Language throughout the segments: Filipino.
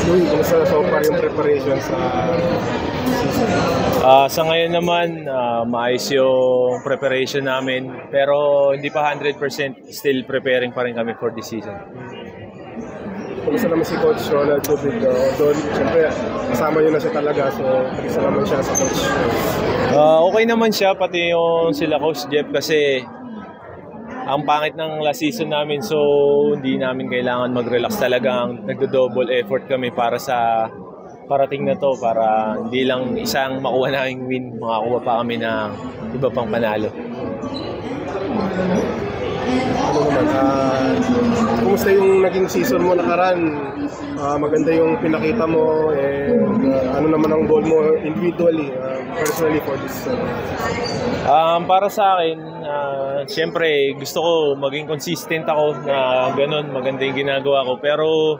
Louie, kumusta na so far yung preparation sa season? Sa ngayon naman, maayos yung preparation namin. Pero hindi pa 100%, still preparing pa rin kami for this season. Kumusta naman si Coach Ronald Tubig? Doon, siyempre, kasama nyo na siya talaga. So, isa naman siya sa coach. Okay naman siya, pati yung sila Coach Jeff kasi ang pangit ng last season namin, so hindi namin kailangan mag-relax, talagang nagdo-double effort kami para sa parating na to, para hindi lang isang makuha naming win, makakuha pa kami ng iba pang panalo. Ano naman, kumusta yung naging season mo nakaraan? Maganda yung pinakita mo, and ano naman ang goal mo individually, personally for this season? Para sa akin, siyempre gusto ko maging consistent ako na ganun, maganda yung ginagawa ko. Pero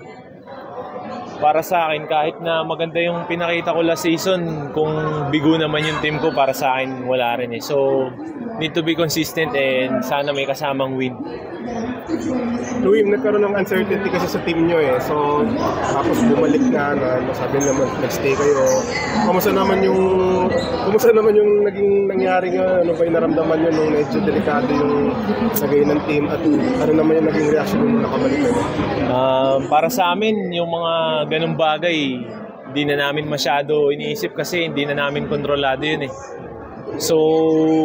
para sa akin, kahit na maganda yung pinakita ko last season, kung bigo naman yung team ko, para sa akin wala rin eh. So need to be consistent and sana may kasamang win. Louie, nagkaroon ng uncertainty kasi sa team nyo eh. So, tapos bumalik na sabi naman, nag-stay kayo. Kumusta naman yung naging nangyari nga? Ano ba yung naramdaman nyo nung medyo delikado yung sagay ng team? At ano naman yung naging reaction nung nakabalik kayo? Para sa amin, yung mga ganung bagay, hindi na namin masyado iniisip kasi hindi na namin kontrolado yun eh. So,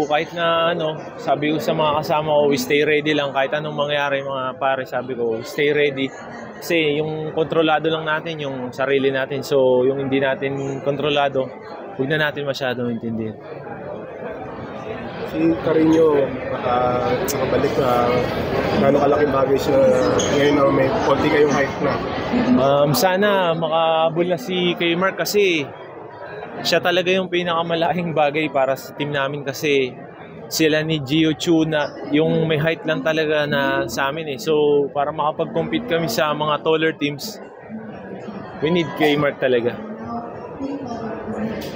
kahit na sabi ko sa mga kasama ko, we stay ready lang. Kahit anong mangyari mga pare, sabi ko, stay ready. Kasi yung kontrolado lang natin, yung sarili natin. So, yung hindi natin kontrolado, huwag na natin masyadong intindihin. Si Carino, nakabalik na gano'ng kalaking bagay siya ngayon na may konti kayong hype na. Sana makahabol na si kay Mark kasi siya talaga yung pinakamalaking bagay para sa team namin kasi sila ni Gio Chu na yung may height lang talaga na sa amin eh. So para makapag-compete kami sa mga taller teams, we need kay Mark talaga.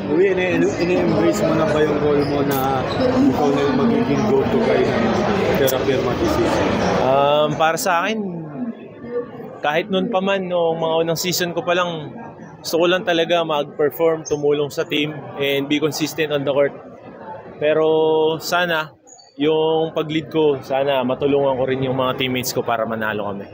Louie, ini-embrace mo na ba yung goal mo na ikaw na yung magiging go-to guy ng Terra Firma this season? Para sa akin, kahit noon pa man, noong mga unang season ko pa lang, gusto ko lang talaga mag-perform, tumulong sa team, and be consistent on the court. Pero sana, yung pag-lead ko, sana matulungan ko rin yung mga teammates ko para manalo kami.